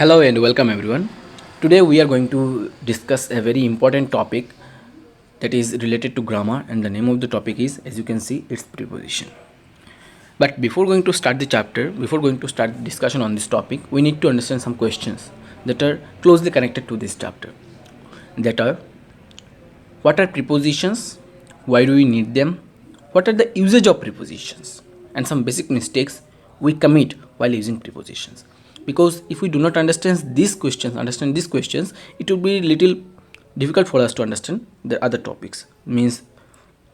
Hello and welcome everyone. Today we are going to discuss a very important topic that is related to grammar, and the name of the topic is, as you can see, it's preposition. But before going to start the chapter, before going to start the discussion on this topic, we need to understand some questions that are closely connected to this chapter. That are, what are prepositions? Why do we need them? What are the usage of prepositions? And some basic mistakes we commit while using prepositions. Because if we do not understand these questions, it will be little difficult for us to understand the other topics. Means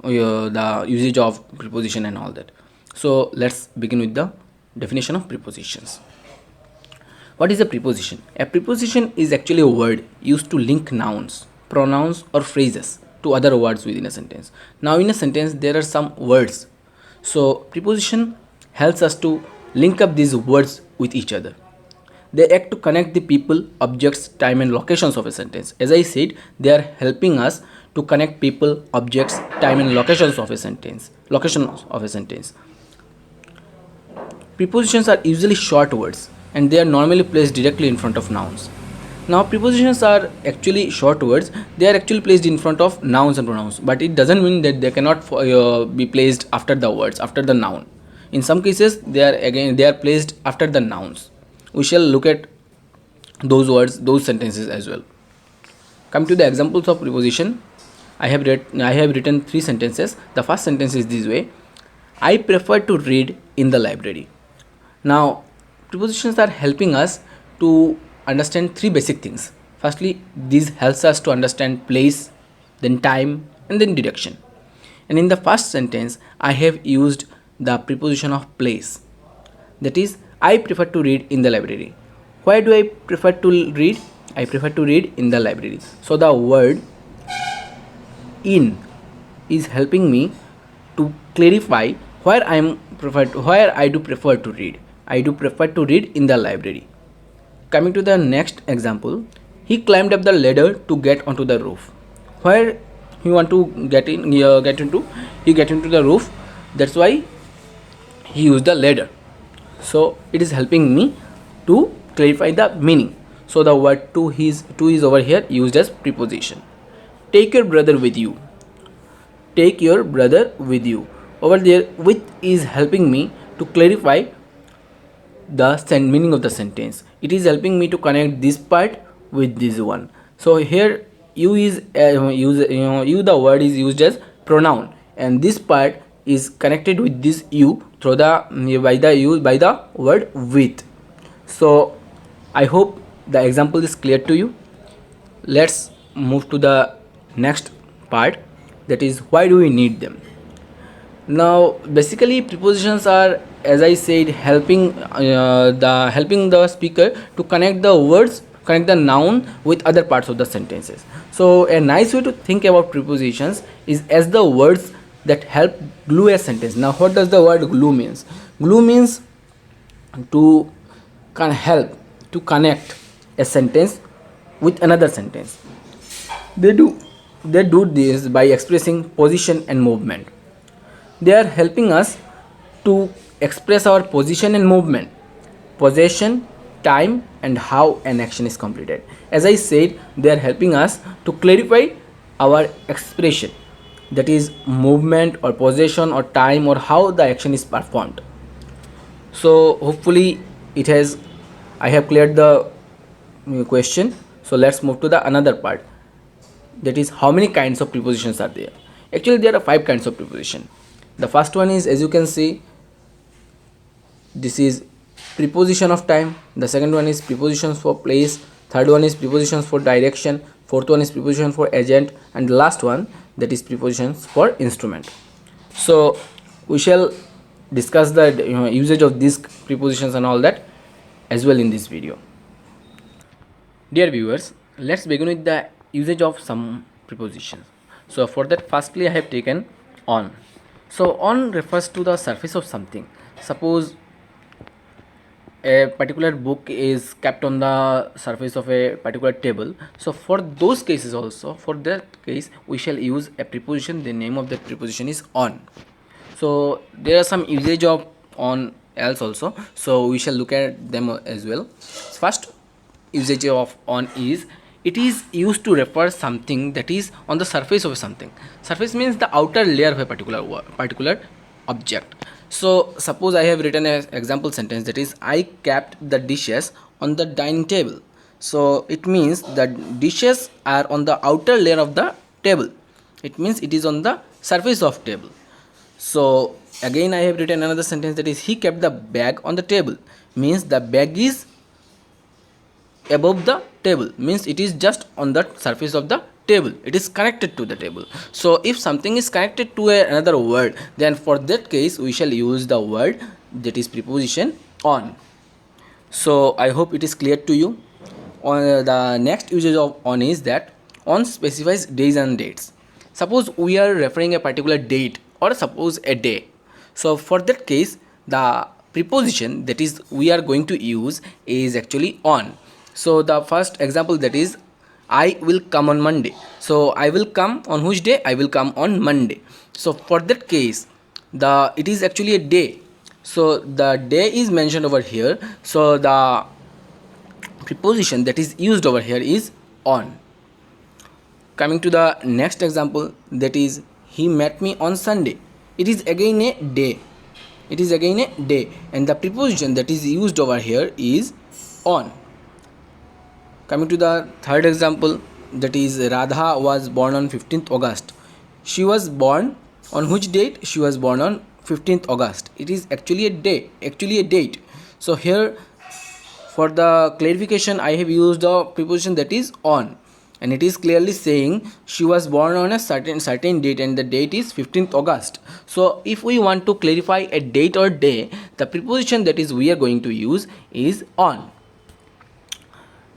the usage of preposition and all that. So let's begin with the definition of prepositions. What is a preposition? A preposition is actually a word used to link nouns, pronouns, or phrases to other words within a sentence. Now, in a sentence, there are some words. So, preposition helps us to link up these words with each other. They act to connect the people, objects, time, and locations of a sentence. As I said, they are helping us to connect people, objects, time, and locations of a sentence. Locations of a sentence. Prepositions are usually short words and they are normally placed directly in front of nouns. Now, prepositions are actually short words, they are actually placed in front of nouns and pronouns, but it doesn't mean that they cannot be placed after the words, after the noun. In some cases, they are placed after the nouns. We shall look at those words, those sentences as well. Come to the examples of preposition. I have written three sentences. The first sentence is this way: I prefer to read in the library. Now, prepositions are helping us to understand three basic things. Firstly, this helps us to understand place, then time, and then direction. And in the first sentence, I have used the preposition of place. That is, I prefer to read in the library. Why do I prefer to read? I prefer to read in the library. So the word in is helping me to clarify where I do prefer to read. I do prefer to read in the library. Coming to the next example, he climbed up the ladder to get onto the roof. Where he want to get into? He get into the roof. That's why he used the ladder. So it is helping me to clarify the meaning. So the word to is over here used as preposition. Take your brother with you. Take your brother with you. Over there, with is helping me to clarify the meaning of the sentence. It is helping me to connect this part with this one. So here you is you, the word is used as pronoun, and this part is connected with this you through the by the word with. So I hope the example is clear to you. Let's move to the next part, that is, why do we need them? Now, basically, prepositions are, as I said, helping the speaker to connect the words, connect the noun with other parts of the sentences. So a nice way to think about prepositions is as the words that help glue a sentence. Now, what does the word glue means? Glue means to help to connect a sentence with another sentence. They do this by expressing position and movement. They are helping us to express our position and movement, possession, time, and how an action is completed. As I said, they are helping us to clarify our expression, that is, movement or possession or time or how the action is performed. So hopefully I have cleared the question. So let's move to the another part, that is, how many kinds of prepositions are there? Actually, there are 5 kinds of preposition. The first one is, as you can see, this is preposition of time. The second one is prepositions for place. Third one is prepositions for direction. Fourth one is preposition for agent, and the last one, that is prepositions for instrument. So we shall discuss the usage of these prepositions and all that as well in this video. Dear viewers, let's begin with the usage of some prepositions. So for that, firstly I have taken on. So on refers to the surface of something. Suppose a particular book is kept on the surface of a particular table. So for those cases also, for that case, we shall use a preposition. The name of that preposition is on. So there are some usage of on else also. So we shall look at them as well. First, usage of on is it is used to refer something that is on the surface of something. Surface means the outer layer of a particular object. So suppose I have written an example sentence that is I kept the dishes on the dining table. So it means the dishes are on the outer layer of the table. It means it is on the surface of table. So again I have written another sentence that is he kept the bag on the table, means the bag is above the table, means it is just on the surface of the table, it is connected to the table. So if something is connected to another word, then for that case we shall use the word that is preposition on. So I hope it is clear to you. On the next usage of on is that on specifies days and dates. Suppose we are referring a particular date or suppose a day. So for that case the preposition that is we are going to use is actually on. So the first example that is I will come on Monday. So I will come on which day? I will come on Monday. So for that case the it is actually a day. So the day is mentioned over here. So the preposition that is used over here is on. Coming to the next example that is he met me on Sunday. It is again a day. It is again a day and the preposition that is used over here is on. Coming to the third example that is Radha was born on 15th August. She was born on which date? She was born on 15th August. It is actually a day, actually a date. So here for the clarification I have used the preposition that is on, and it is clearly saying she was born on a certain date and the date is 15th August. So if we want to clarify a date or day, the preposition that is we are going to use is on.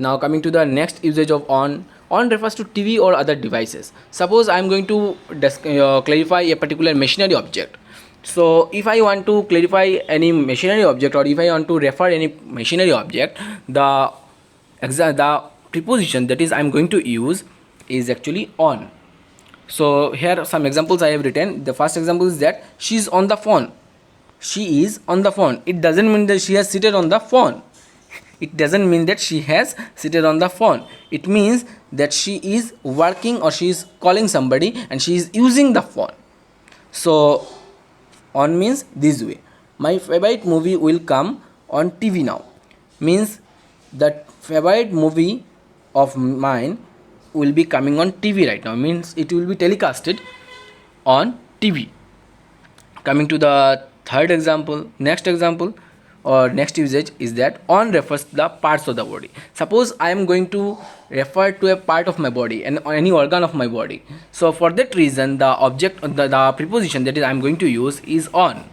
Now coming to the next usage of on refers to TV or other devices. Suppose I am going to clarify a particular machinery object. So if I want to clarify any machinery object or if I want to refer any machinery object, the preposition that is I am going to use is actually on. So here are some examples I have written. The first example is that she is on the phone. She is on the phone. It doesn't mean that she has seated on the phone. It doesn't mean that she has seated on the phone. It means that she is working or she is calling somebody and she is using the phone. So on means this way. My favorite movie will come on TV now. Means that favorite movie of mine will be coming on TV right now. Means it will be telecasted on TV. Coming to the third example, next example or next usage is that on refers to the parts of the body. Suppose I am going to refer to a part of my body and any organ of my body. So for that reason the preposition that is I am going to use is on.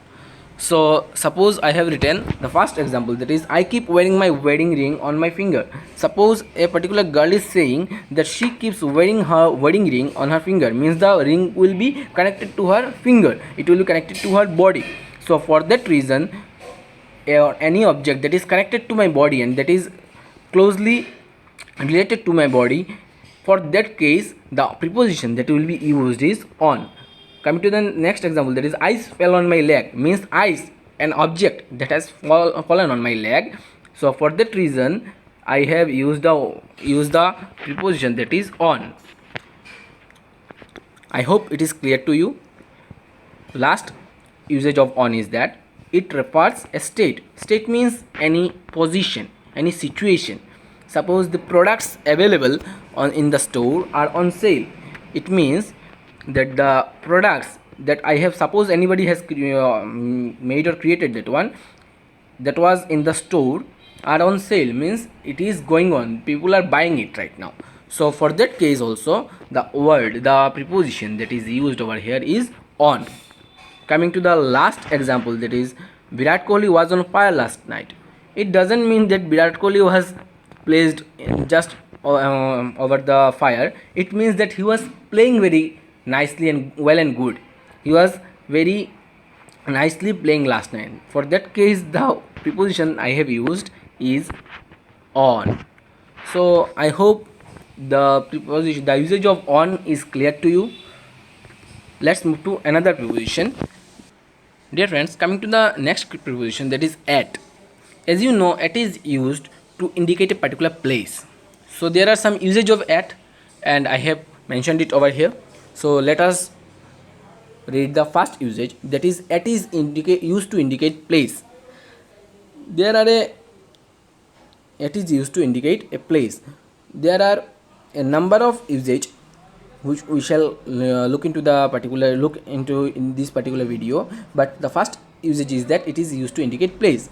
So suppose I have written the first example that is I keep wearing my wedding ring on my finger. Suppose a particular girl is saying that she keeps wearing her wedding ring on her finger, means the ring will be connected to her finger, it will be connected to her body. So for that reason any object that is connected to my body and that is closely related to my body, for that case the preposition that will be used is on. Coming to the next example that is ice fell on my leg, means ice an object that has fallen on my leg. So for that reason I have used the preposition that is on. I hope it is clear to you. Last usage of on is that it refers a state. State means any position, any situation. Suppose the products available in the store are on sale. It means that the products that I have, suppose anybody has made or created that one that was in the store are on sale, means it is going on, people are buying it right now. So for that case also the preposition that is used over here is on. Coming to the last example that is Virat Kohli was on fire last night. It doesn't mean that Virat Kohli was placed just over the fire. It means that he was playing very nicely and well and good. He was very nicely playing last night. For that case the preposition I have used is on. So I hope the usage of on is clear to you. Let's move to another preposition. Dear friends, coming to the next preposition that is at. As you know, at is used to indicate a particular place. So there are some usage of at, and I have mentioned it over here. So let us read the first usage, that is at is used to indicate place. There are a It is used to indicate a place. There are a number of usage which we shall look into in this particular video, but the first usage is that it is used to indicate place.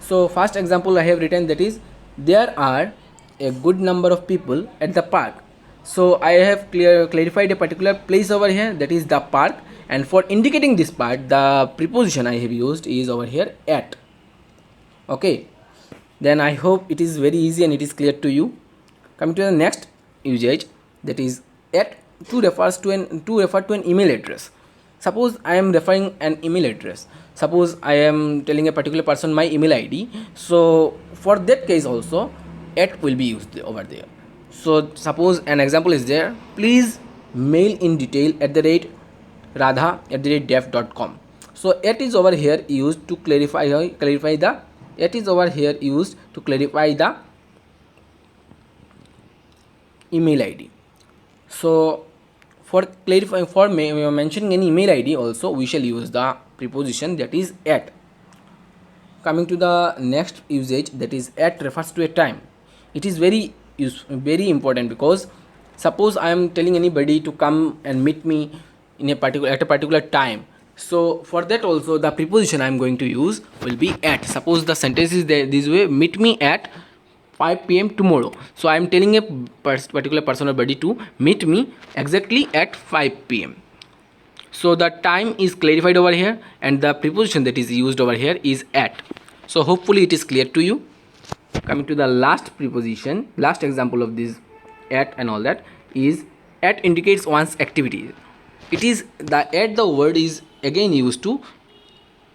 So first example I have written, that is there are a good number of people at the park. So I have clarified a particular place over here, that is the park, and for indicating this part the preposition I have used is over here at. Okay, then I hope it is very easy and it is clear to you. Coming to the next usage, that is at to refer to an email address. Suppose I am referring an email address. Suppose I am telling a particular person my email ID. So for that case also at will be used over there. So suppose an example is there, please mail in detail at the rate radha@def.com. So at is over here used to clarify the it is over here used to clarify the email ID. So for mentioning any email ID also we shall use the preposition that is at. Coming to the next usage, that is at refers to a time. It is very important, because suppose I am telling anybody to come and meet me in a particular time. So for that also the preposition I am going to use will be at. Suppose the sentence is there this way, meet me at 5 p.m. tomorrow. So I am telling a particular person or body to meet me exactly at 5 p.m. So the time is clarified over here, and the preposition that is used over here is at. So hopefully it is clear to you. Coming to the last example of this at and all that is at indicates one's activity. It is the word is again used to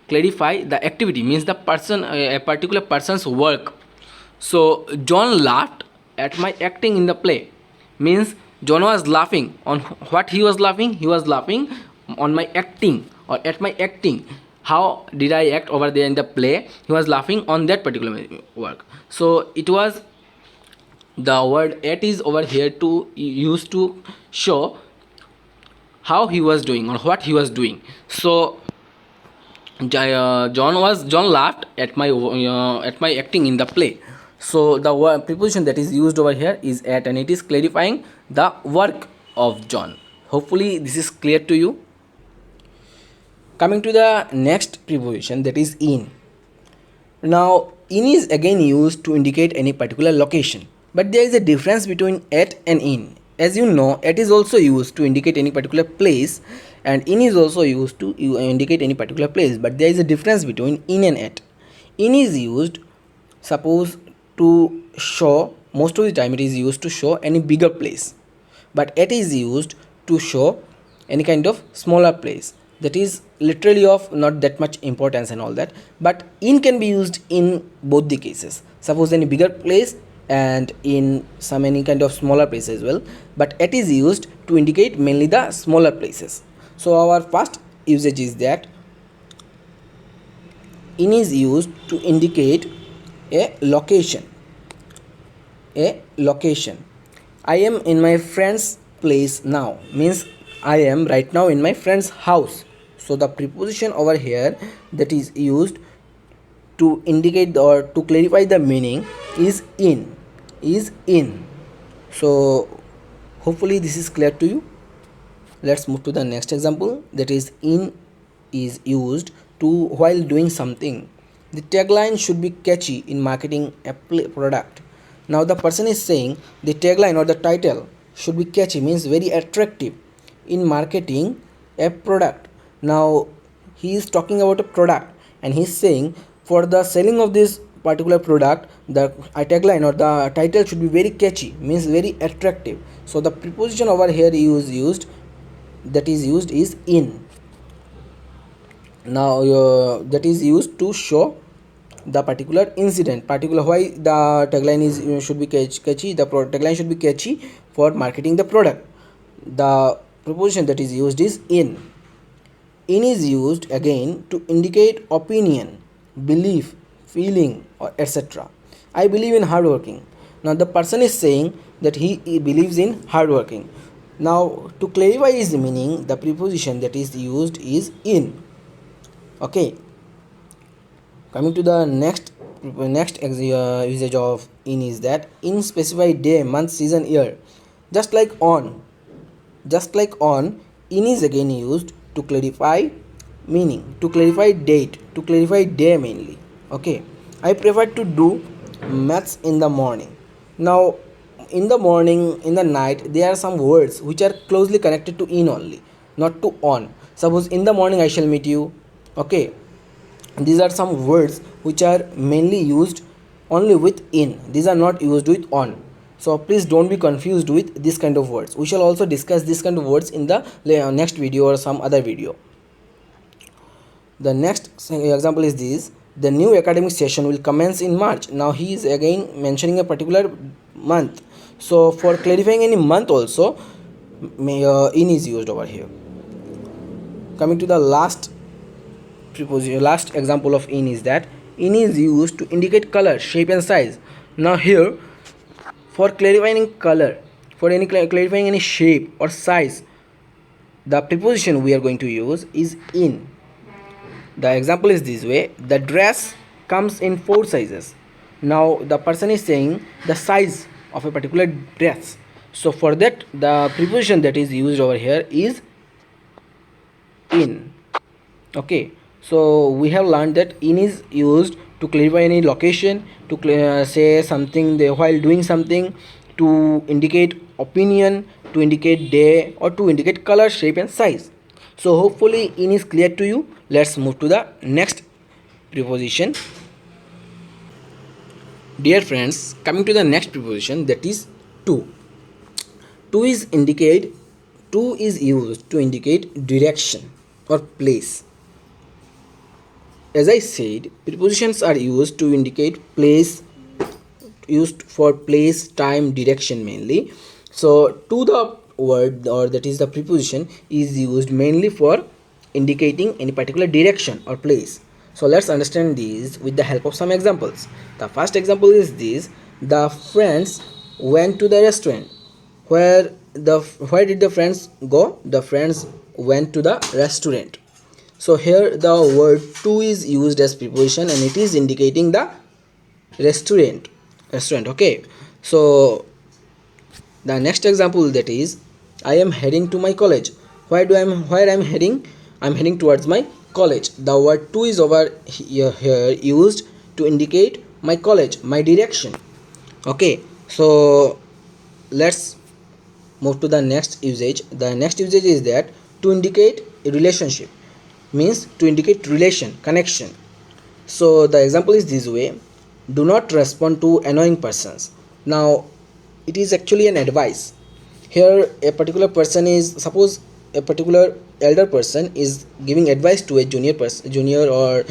clarify the activity, means the person, a particular person's work. So John laughed at my acting in the play, means John was laughing on what he was laughing. He was laughing on my acting or at my acting. How did I act over there in the play? He was laughing on that particular work. So it was the word at is over here to used to show how he was doing or what he was doing. So John laughed at my acting in the play. So the preposition that is used over here is at, and it is clarifying the work of John. Hopefully this is clear to you. Coming to the next preposition, that is in. Now in is again used to indicate any particular location, but there is a difference between at and in. As you know, at is also used to indicate any particular place, and in is also used to indicate any particular place, but there is a difference between in and at. In is used, suppose, to show, most of the time it is used to show any bigger place, but at is used to show any kind of smaller place that is literally of not that much importance and all that. But in can be used in both the cases, suppose any bigger place and in some any kind of smaller place as well, but at is used to indicate mainly the smaller places. So our first usage is that in is used to indicate a location. I am in my friend's place now, means I am right now in my friend's house. So the preposition over here that is used to indicate or to clarify the meaning is in. So hopefully this is clear to you. Let's move to the next example, that is in is used to while doing something. The tagline should be catchy in marketing a product. Now the person is saying the tagline or the title should be catchy, means very attractive in marketing a product. Now he is talking about a product and he is saying for the selling of this particular product the tagline or the title should be very catchy, means very attractive. So the preposition over here is used is in. Now that is used to show the particular incident, particular why the tagline is should be catchy. The tagline should be catchy for marketing the product. The preposition that is used is in. In is used again to indicate opinion, belief, feeling, or etc. I believe in hardworking. Now the person is saying that he believes in hardworking. Now to clarify his meaning, the preposition that is used is in. Okay. Coming to the usage of in is that in specify day, month, season, year. Just like on, in is again used to clarify meaning, to clarify date, to clarify day mainly. Okay. I prefer to do maths in the morning. Now in the morning, in the night, there are some words which are closely connected to in only, not to on. Suppose in the morning I shall meet you. Okay, these are some words which are mainly used only with in, these are not used with on. So please don't be confused with this kind of words. We shall also discuss this kind of words in the next video or some other video. The next example is this: the new academic session will commence in March. Now he is again mentioning a particular month, so for clarifying any month also in is used over here. Coming to the last example of in is that in is used to indicate color, shape and size. Now here, for clarifying color, for any clarifying any shape or size, the preposition we are going to use is in. The example is this way: the dress comes in 4 sizes. Now the person is saying the size of a particular dress, so for that the preposition that is used over here is in. Okay, so we have learned that in is used to clarify any location, to say something while doing something, to indicate opinion, to indicate day, or to indicate color, shape and size. So hopefully in is clear to you. Let's move to the next preposition. Dear friends, coming to the next preposition, that is to. To is used to indicate direction or place. As I said, prepositions are used to indicate place, used for place, time, direction mainly. So to the word, or that is the preposition, is used mainly for indicating any particular direction or place. So let's understand these with the help of some examples. The first example is this: the friends went to the restaurant. Where did the friends go? The friends went to the restaurant. So here the word to is used as preposition and it is indicating the restaurant. Okay, so the next example, that is I am heading to my college. Where I'm heading? I'm heading towards my college. The word to is over here used to indicate my college, my direction. Okay, so let's move to the next usage. The next usage is that to indicate a relationship, means to indicate relation, connection. So the example is this way: do not respond to annoying persons. Now it is actually an advice. Here a particular person is, suppose a particular elder person is giving advice to a junior or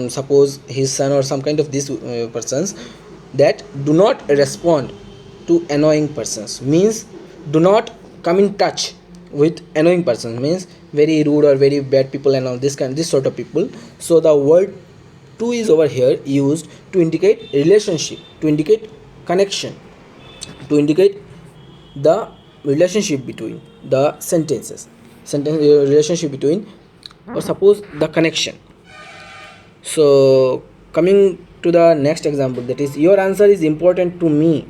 suppose his son or some kind of these persons, that do not respond to annoying persons, means do not come in touch with annoying persons, means very rude or very bad people and all this sort of people. So the word to is over here used to indicate relationship, to indicate connection, to indicate the relationship between the relationship between, or suppose the connection. So coming to the next example, that is your answer is important to me.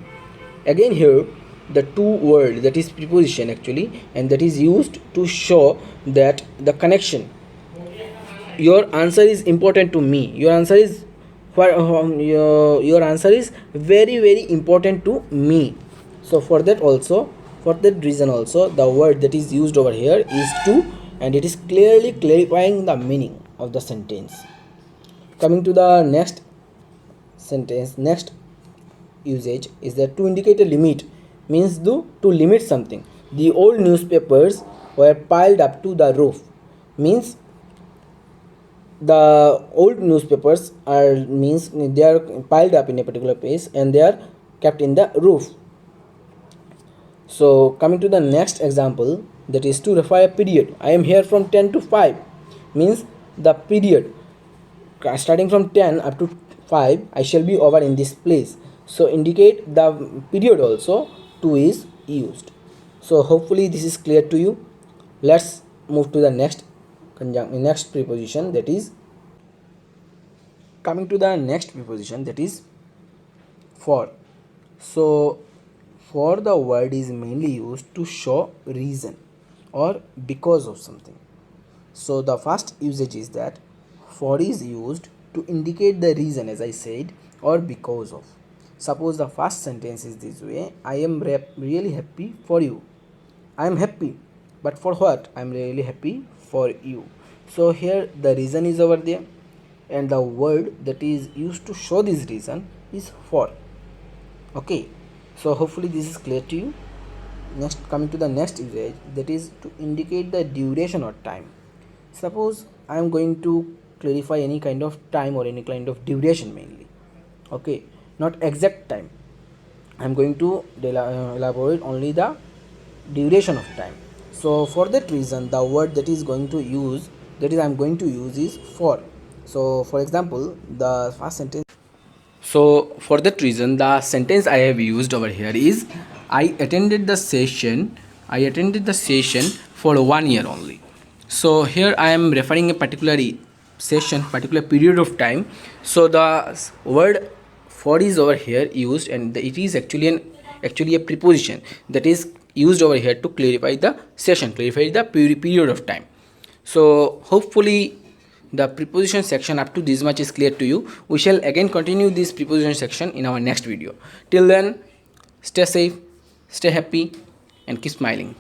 Again here the to word, that is preposition actually, and that is used to show that the connection. Your answer is important to me. Your answer is your answer is very very important to me. So for that reason also, the word that is used over here is to, and it is clearly clarifying the meaning of the sentence. Coming to the next usage is that to indicate a limit, means to limit something. The old newspapers were piled up to the roof, means the old newspapers they are piled up in a particular place and they are kept in the roof. So coming to the next example, that is to refer a period. I am here from 10 to 5, means the period starting from 10 up to 5 I shall be over in this place. So indicate the period also, to is used. So hopefully this is clear to you. Let's move to the next preposition, that is coming to the next preposition, that is for. So for the word is mainly used to show reason or because of something. So the first usage is that for is used to indicate the reason, as I said, or because of. Suppose the first sentence is this way: I am really happy for you. I am happy, but for what? I am really happy for you. So here the reason is over there, and the word that is used to show this reason is for. Okay, so hopefully this is clear to you. Next, coming to the next usage, that is to indicate the duration or time. Suppose I am going to clarify any kind of time or any kind of duration mainly. Okay, not exact time. I am going to elaborate only the duration of time. So for that reason, the word that is going to use, that is I am going to use, is for. So for example, the first sentence. So for that reason, the sentence I have used over here is I attended the session. I attended the session for 1 year only. So here I am referring a particular session, particular period of time. So the word for is over here used, and it is actually a preposition that is used over here to clarify the session, clarify the period of time. So hopefully the preposition section up to this much is clear to you. We shall again continue this preposition section in our next video. Till then, stay safe, stay happy, and keep smiling.